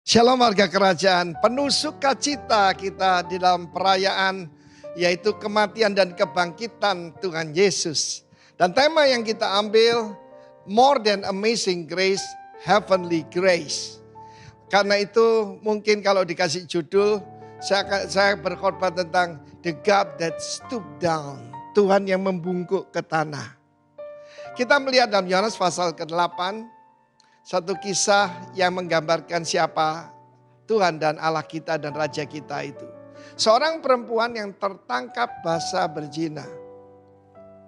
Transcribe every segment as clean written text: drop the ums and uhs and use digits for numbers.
Shalom warga kerajaan, penuh sukacita kita di dalam perayaan yaitu kematian dan kebangkitan Tuhan Yesus. Dan tema yang kita ambil, More Than Amazing Grace, Heavenly Grace. Karena itu mungkin kalau dikasih judul, saya berkhotbah tentang The God That Stooped Down, Tuhan yang membungkuk ke tanah. Kita melihat dalam Yohanes pasal ke-8, satu kisah yang menggambarkan siapa Tuhan dan Allah kita dan Raja kita itu. Seorang perempuan yang tertangkap basah berzina.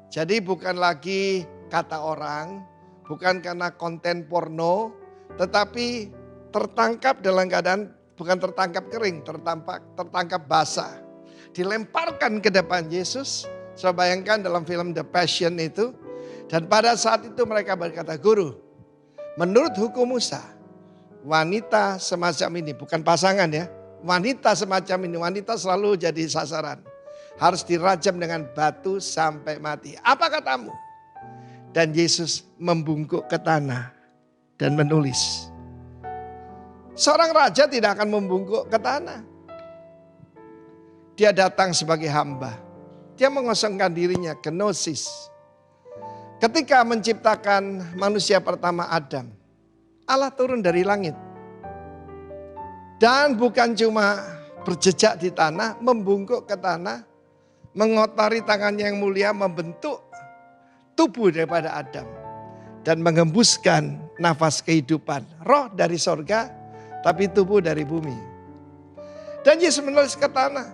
Jadi bukan lagi kata orang, bukan karena konten porno, tetapi tertangkap dalam keadaan bukan tertangkap kering, tertangkap basah. Dilemparkan ke depan Yesus. Saya bayangkan dalam film The Passion itu. Dan pada saat itu mereka berkata, "Guru, menurut hukum Musa, wanita semacam ini, bukan pasangan ya, wanita semacam ini, wanita selalu jadi sasaran. Harus dirajam dengan batu sampai mati. Apa katamu?" Dan Yesus membungkuk ke tanah dan menulis. Seorang raja tidak akan membungkuk ke tanah. Dia datang sebagai hamba. Dia mengosongkan dirinya, kenosis. Ketika menciptakan manusia pertama Adam, Allah turun dari langit. Dan bukan cuma berjejak di tanah, membungkuk ke tanah, mengotori tangannya yang mulia, membentuk tubuh daripada Adam. Dan mengembuskan nafas kehidupan, roh dari sorga, tapi tubuh dari bumi. Dan Yesus menulis ke tanah.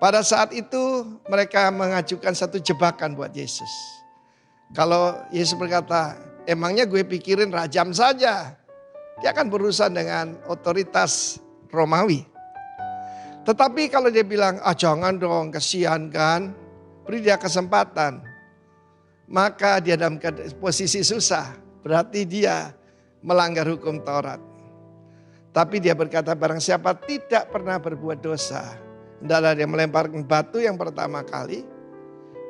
Pada saat itu mereka mengajukan satu jebakan buat Yesus. Kalau Yesus berkata, emangnya gue pikirin rajam saja. Dia akan berurusan dengan otoritas Romawi. Tetapi kalau dia bilang, jangan dong, kasihan kan. Beri dia kesempatan. Maka dia dalam posisi susah. Berarti dia melanggar hukum Taurat. Tapi dia berkata, barang siapa tidak pernah berbuat dosa. Hendaklah dia melemparkan batu yang pertama kali.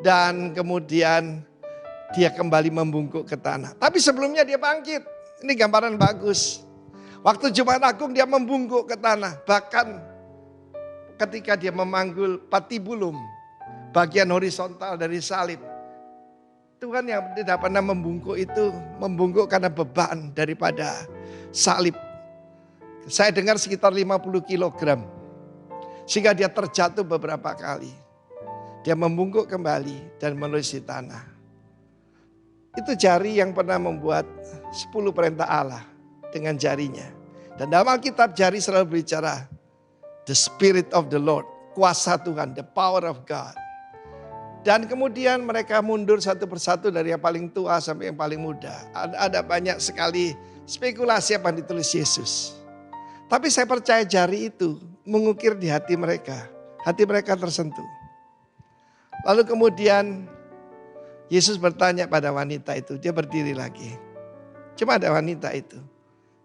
Dan kemudian dia kembali membungkuk ke tanah. Tapi sebelumnya dia bangkit. Ini gambaran bagus. Waktu Jumat Agung dia membungkuk ke tanah. Bahkan ketika dia memanggul patibulum, bagian horizontal dari salib. Tuhan yang tidak pernah membungkuk itu, membungkuk karena beban daripada salib. Saya dengar sekitar 50 kilogram. Sehingga dia terjatuh beberapa kali. Dia membungkuk kembali dan menulis di tanah. Itu jari yang pernah membuat 10 perintah Allah dengan jarinya. Dan dalam Alkitab jari selalu berbicara the Spirit of the Lord, kuasa Tuhan, the power of God. Dan kemudian mereka mundur satu persatu dari yang paling tua sampai yang paling muda. Ada banyak sekali spekulasi apa yang ditulis Yesus. Tapi saya percaya jari itu mengukir di hati mereka. Hati mereka tersentuh. Lalu kemudian Yesus bertanya pada wanita itu, dia berdiri lagi. Cuma ada wanita itu.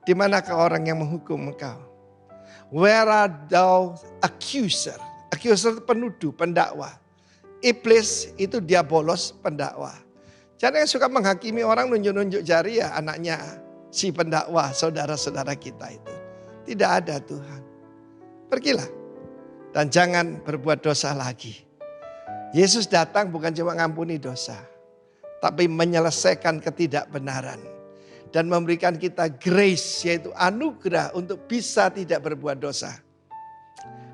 Di manakah orang yang menghukum engkau? Where are thou accuser? Accuser itu penuduh, pendakwa. Iblis itu diabolos, pendakwa. Jadi yang suka menghakimi orang nunjuk-nunjuk jari ya anaknya si pendakwa, saudara-saudara kita itu. Tidak ada Tuhan. Pergilah dan jangan berbuat dosa lagi. Yesus datang bukan cuma ngampuni dosa, tapi menyelesaikan ketidakbenaran. Dan memberikan kita grace, yaitu anugerah untuk bisa tidak berbuat dosa.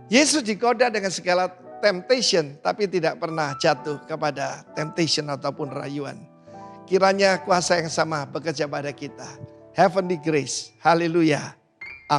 Yesus digoda dengan segala temptation, tapi tidak pernah jatuh kepada temptation ataupun rayuan. Kiranya kuasa yang sama bekerja pada kita. Heavenly grace, haleluya.